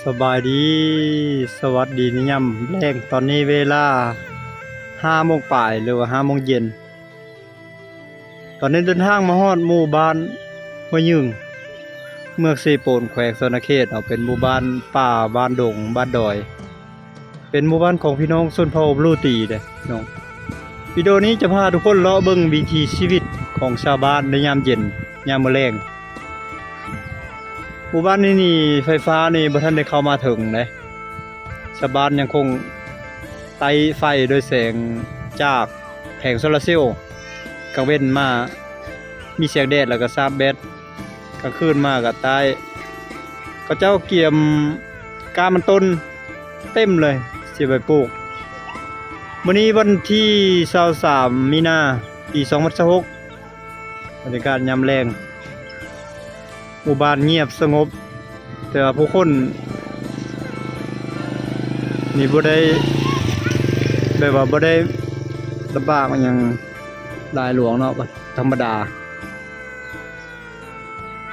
สบายดีสวัสดีในยามแรงตอนนี้เวลา5 โมงปลายหรือว่า5 โมงเย็นตอนนี้เดินทางมาฮอดหมู่บ้านห้วยยึงเมืองเซโปนแขวงสนเขตเป็นหมู่บ้านป่าบ้านดงบ้านดอยเป็นหมู่บ้านของพี่น้องชนเผ่าบลูตีเด้พี่น้องวิดีโอนี้จะพาทุกคนเลาะเบิ่งวิถีชีวิตของชาวบ้านในยามเย็นยามมื้อแลงหมู่บ้านนี้นี่ไฟฟ้านี่บ่ทันได้เข้ามาถึงเด้ชาวบ้านยังคงไต่ไฟโดยแสงจากแผงโซลาร์เซลล์กลางเว้นมามีแสงแดดแล้วก็ซาบแบตกลางคืนมาก็ใต้เขาเจ้าเกี่ยมกามันต้นเต็มเลยสิไปปลูกมื้อนี้วันที่23มีนาปี2026บรรยากาศยามแลงหมู่บ้านเงียบสงบแต่ว่าผู้คนนี่บ่ได้แบบว่าบ่ได้ลำบากอย่างหลายหลวงเนาะธรรมดา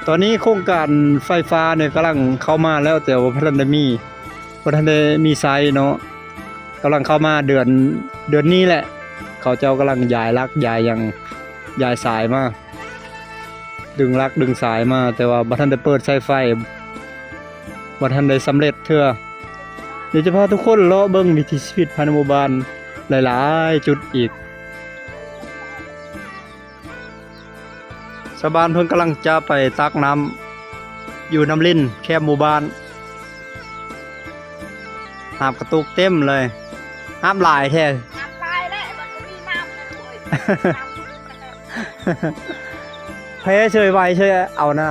ตอนนี้โครงการไฟฟ้าเนี่ยกำลังเข้ามาแล้วแต่ว่าบ่ทันได้มีไซต์เนาะกำลังเข้ามาเดือนนี้แหละเขาเจ้ากำลังย้ายลักย้ายอย่างย้ายสายมาดึงลักดึงสายมาแต่ว่าบ่ทันได้เปิดสายไฟบ่ทันได้สำเร็จเทื่อเดี๋ยวจะพาทุกคนเลาะเบิ่งวิถีชีวิตภายในหมู่บ้านหลายๆจุดอีกชาวบ้านเพิ่นกำลังจะไปตักน้ำอยู่น้ำลิ้นแคบหมู่บ้านน้ำกระตุกเต็มเลยน้ำหลายแท้ น้ำลายแล้วมันก็มีน้ำเลย แพ้เฉยไวเฉยเอานะ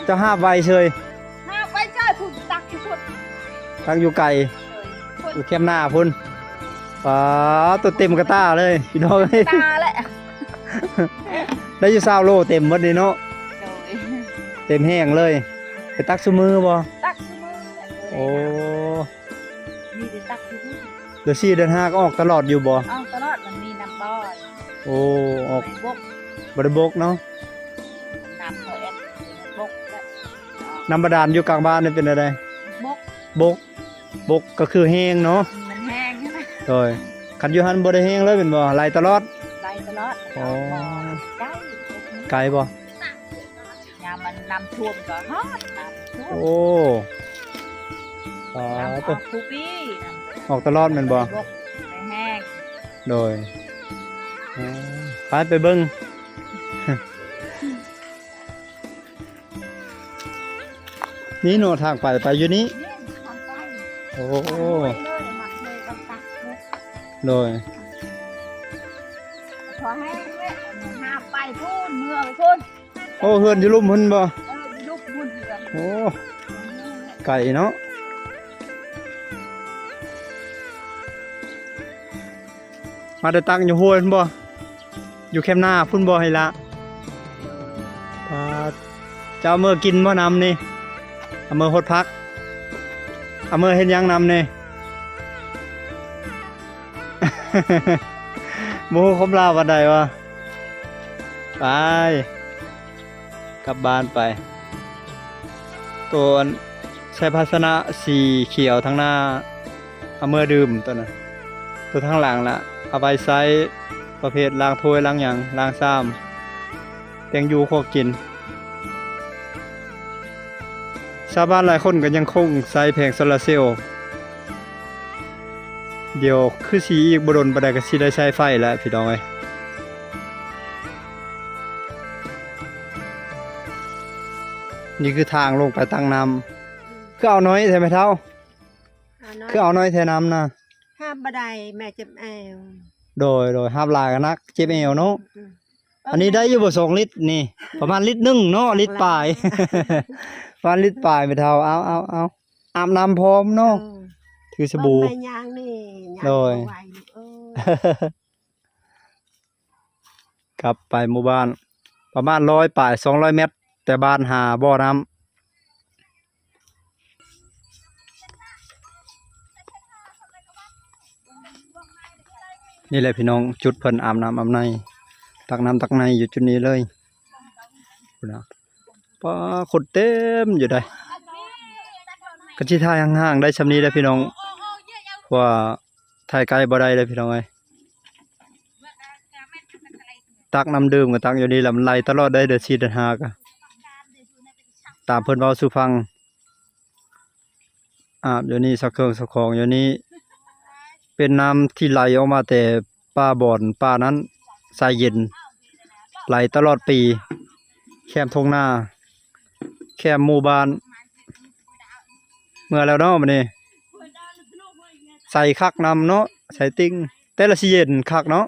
เจ้าห้าไวเฉย น้ำไปเจ้าถูกตักที่สุด ตั้งอยู่ไกลอยู่แคบหน้าพุ่นป๋าตัวเต็มกระต้าเลยพี่น้อง ตาแหละ ได้อยู่20 โลเต็มหมดเลยเนาะ โดย เต็มแห้งเลยไปตักซุมือบ่ ตักที่มือ โอ้ มีแต่ตักที่มือ เดี๋ยว4 เดือน 5ก็ออกตลอดอยู่บ่ เอาตลอดมันมีน้ำบอด โอ้ออก บก บ่ได้บกเนาะ น้ำเขาแอดบกและ น้ำบาดาลอยู่กลางบ้านนี่เป็นอะไร บก บกก็คือแห้งเนาะ มันแห้งใช่ไหม โดยคันอยู่หันบ่ได้แห้งเลยเป็นบ่ไหลตลอด ไหลตลอด อ๋อ ใกล้ ไกลบ่ ยามมันน้ำท่วมก็ฮอดน้ำท่วม โอ้อ๋อ น้ำอ ตัว อกทุกปีน้ำ ออกตลอดแม่นบ่ บกไม่แห้ง โดยอ๋อไปเบิ่ง นี่โนทางไปอยู่นี้ เนี่ยทำไป โอ้ เลยหมักเลยกับตักบก โดย ขอให้เว้ยห้าไปพูนเมื่อไปพูน โอ้เฮือนอยู่ลุ่มพุ่นบ่ ลูกพูนกัน โอ้ไก่เนาะมาได้ตังอยู่ห้วยพุ่นบ่อยู่แคมป์หน้าพุ่นบ่ให้ละเจ้าเมื่อกินบ่น้ำนี่เอามื่อหดพักเอามื่อเฮ็ดหยังน้ำนี่ โมคมลาวันใดวะไปกลับบ้านไปตัวใช้ภาชนะสีเขียวทั้งหน้าเอามื่อดื่มตัวน่ะตัวทั้งหลังละเอาไปใช้ประเภทล้างถ้วยล้างหยังล้างซ้ำแตงยูพวกกินชาวบ้านหลายคนก็ยังคงใช้แผงโซลาร์เซลล์เดี๋ยวคือสีอีกบดลบไดก็สิได้ใช้ไฟแล้วพี่น้องเอ้ยนี่คือทางลงไปตั้งน้ำคือเอาน้อยใช่ไหมเท่าคือเอาน้อยแทน้ำนะ ห้ามบันไดแม่เจ็บแอว โดยห้ามลายกันนักเจ็บเอวเนาะอันนี้ได้อยู่บ่2 ลิตรนี่ประมาณลิตรหนึ่งเนาะลิตรปลาย ประมาณลิตรปลายไปเท่าเอาอาบน้ำพร้อมเนาะถือสบู่ แม่ยางนี่ยาง โดย เอาไว้กลับไปหมู่บ้านประมาณ100 ปลาย200 เมตร แต่บ้านหาบ่อน้ำนี่แหละพี่น้องจุดเพิ่นอาบน้ำอาบในตักน้ำตักในอยู่จุดนี้เลยพุ่นน่ะป้าคนเต็มอยู่ได้ เก ก็สิถ่ายห่างๆได้ซำนี้เด้อพี่น้องเพราะว่าถ่ายไกลบ่ได้เด้อพี่น้องเอ้ยตักน้ำดื่มก็ตักอยู่นี่แหละมันไหลตลอดได้เดือน4เดือน5ก็ตามเพิ่นเว้าสู่ฟังอาบอยู่นี่สักเครื่องสักของอยู่นี่เป็นน้ำที่ไหลออกมาแต่ป่าบ่อนป่านั้นทรายเย็นไหลตลอดปีแคมทงนาแคมหมู่บ้านเมื่อแล้วเนาะบัดนี้ใส่คักนำเนาะใส่ติ้งแต่ละสิเย็นคักเนาะ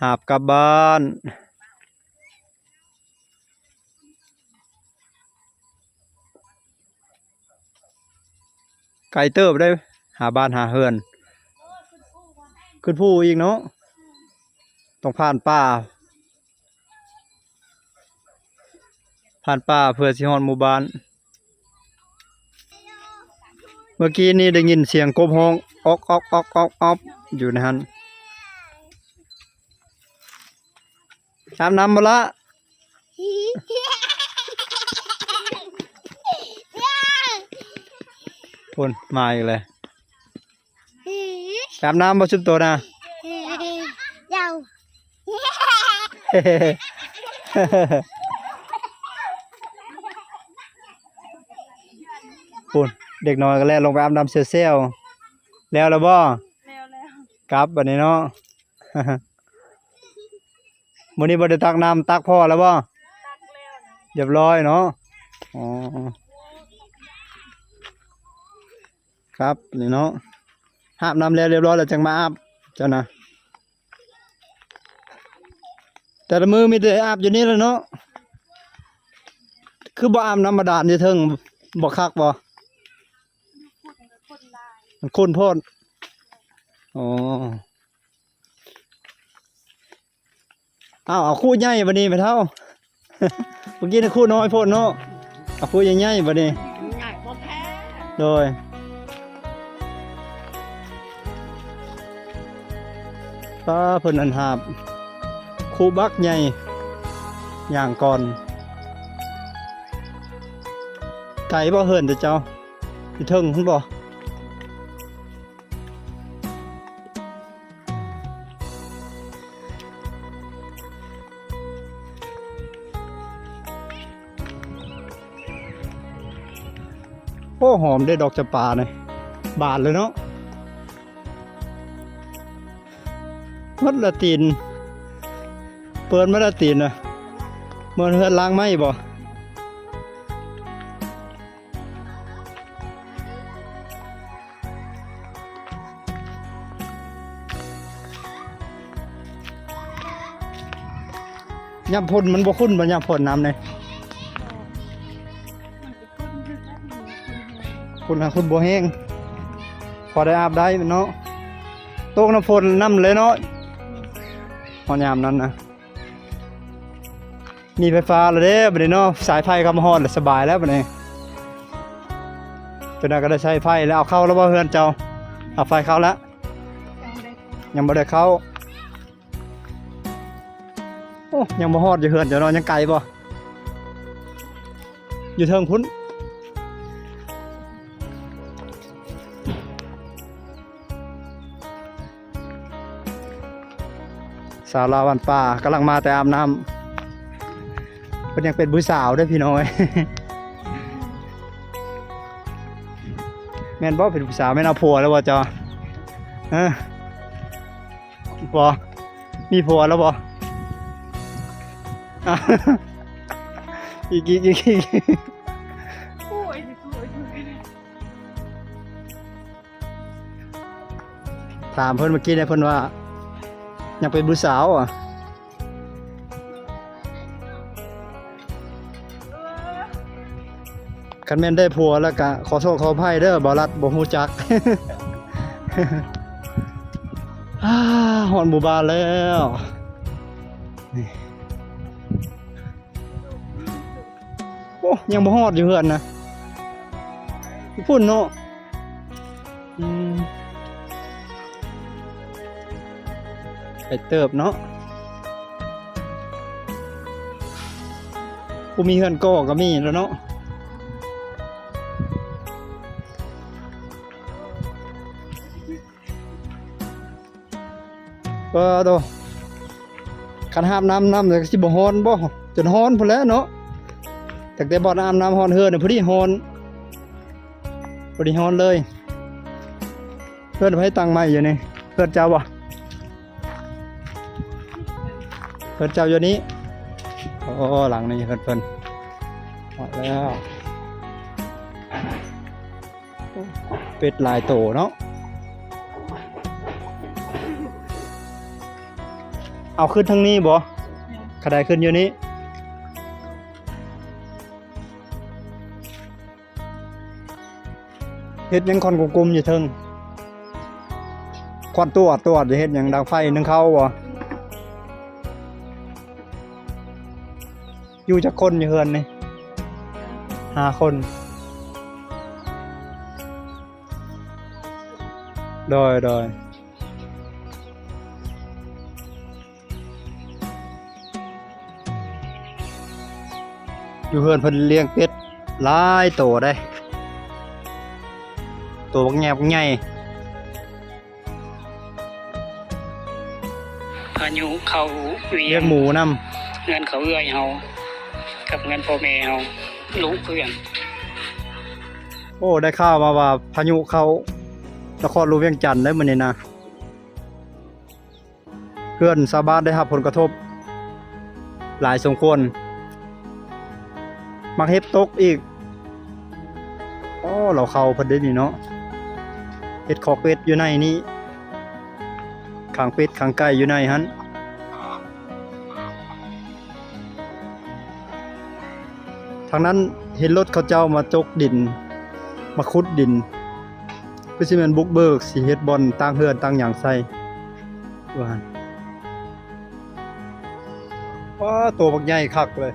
หาบกลับบ้านไกลเติบได้หาบ้านหาเฮือนขึ้นภูอีกเนาะต้องผ่านป่าเพื่อสิฮอดหมู่บ้านเมื่อกี้นี่ได้ยินเสียงกบฮ้องออกออกออกออกออกอยู่นะฮั่นอาบน้ำบ่ละพุ่นมาอีกเลยอาบน้ำบ่ชุบตัวนะ Dâu ปุ่นเด็กน้อยก็แล่นลงไปอาบน้ำเซลแล้วบ่ แล้ว กลับบัดนี้เนาะ มื้อนี้บ่ได้ตักน้ำตักพ่อแล้วบ่ ตักแล้วนะ เรียบร้อยเนาะอ๋อครับนี่เนาะอาบน้ำแล้วเรียบร้อยแล้วจังมาอาบเจ้านะแต่ละมื้อมีแต่อาบอยู่นี่แหล้วเนาะคือบ่อาบน้ำบาดาลอยู่เทิงบ่คักบ่ คนลาย มันข้นโพดอ๋อเอาคู่ใหญ่บัดนี้ไปเท่า เมื่อกี้น่ะคู่น้อยโพดเนาะเอาคู่ใหญ่ๆบัดนี้ Nhảy bó phá โดยป้าเพิ่นอันหาบคู่บักใหญ่อย่างก่อนไก่บ่เฮิ่นแต่เจ้าสิเทิงพุ่นบ่โอ้หอมได้ดอกจำปาเนี่ยบานเลยเนาะมัดละตีนเปิดมัดละตีนนะเมื่อเฮือนล้างไม้บ่ยามพ่นมันบ่คุ้นบ่ยามพ่นน้ำเนี่ย มันเป็นคนคือกัน คุณบ่แห้งพอได้อาบได้เนาะโต๊ะน้ำฝนน้ำเลยเนาะพอยามนั้นนะมีไฟฟ้าแล้วเด้บัดนี้เนาะสายไฟเข้ามาฮอดแล้วสบายแล้วบัดนี้จนนั้นก็ได้ใช้ไฟแล้วเอาเข้าแล้วบ่เฮือนเจ้าเอาไฟเข้าแล้ว ยังบ่ได้เข้าโอ้ยังบ่ฮอดอยู่เฮือนเจ้าเนาะยังไกลบ่อยู่เทิงพุ่นสาวลาววันป่ากำลังมาแต่อาบน้ำเป็นยังเป็นผู้สาวด้วยพี่น้อย แม่นบ่เป็นผู้สาวแม่นเอาผัวแล้วบ่จอบ่มีผัวแล้วบ่ อ่ะ อีก โอ้ยสิโอ้ย ถามเพิ่นเมื่อกี้เนี่ยเพิ่นว่ายังเป็นผู้สาวอ่ะคันแม่นได้ผัวแล้วก็ขอโทษขออภัยเด้อบ่รัดบ่ฮู้จัก ฮอดหมู่บ้านแล้วนี่โอ้ยังบ่ฮอดอยู่เฮือนนะพุ่นเนาะไปเติบเนาะกูมีเฮือนก็มีแล้วเนาะ ก็โตคันหาบน้ำสิบ่ฮ้อนบ่จนฮ้อนพุ่นแหล้วเนาะตั้งแต่บ่อาบน้ำฮ้อนเฮือนน่ะพอดีฮ้อนเลยเพื่อนไผตั้งใหม่อยู่นี่เพื่อนเจ้าบ่เพื่อนเจ้าอยู่นี้โอ้หลังนี้เพิ่นหมดแล้วเป็ดหลายโตเนาะเอาขึ้นทางนี้บ่กระไดขึ้นอยู่นี้เฮ็ดหยังคอนกลมๆอยู่เทิงควันตัวจะเฮ็ดหยังดังไฟนึงเข้าบ่อยู่จักคนอยู่เฮือนนี่5 คนโดยอยู่เฮือนเพิ่นเลี้ยงเป็ดหลายโตได้โตบักแงบักใหญ่ พายุเขาเวี เลี้ ย ย ง งหมูนำ เงินเขาเอื้อยเฮากับเงินพ่อแม่เฮาลูกเพื่อน โอ้ได้ข่าวมาว่าพายุเข้านครหลวงเวียงจันทน์ได้มื้อนี้นะเพื่อนชาวบ้านได้รับผลกระทบหลายสมควรมักเฮ็บตกอีกโอ้เราเข้าเพิ่นได้นี่เนาะเฮ็ดคอกเป็ดอยู่ในนี้ข้างเป็ดข้างไก่อยู่ในหันทางนั้นเห็นรถเขาเจ้ามาจกดินมาขุดดินคือสิแม่นบุกเบิกสิเฮ็ดบ่อนตั้งเฮือนตั้งหยังใส่ว่าหั่นว้าตัวบักใหญ่คักเลย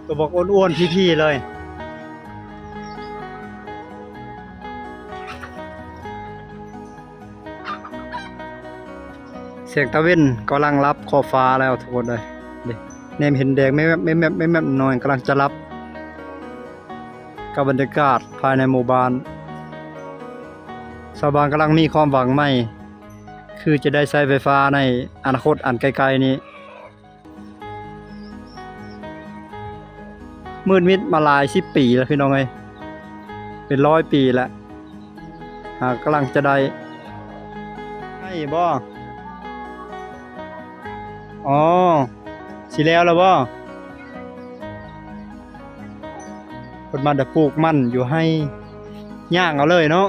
ตัวบักอ้วนๆพี่ๆเลยเสียงตะเว้นกำลังรับขอบฟ้าแล้วทุกคนเลยแนมเห็นแดงไม่หน่อยกำลังจะรับกับบรรยากาศภายในหมู่บ้านชาวบ้านกำลังมีความหวังใหม่คือจะได้ใช้ไฟฟ้าในอนาคตอันไกลๆนี้มืดมิดมาหลาย10 ปีแล้วพี่น้องเอ้ยเป็น100 ปีแล้วกำลังจะได้ให้บ่อ๋อสิแล้วบ่เพิ่นมาได้ปลูกมันอยู่ให้ย่างเอาเลยเนาะ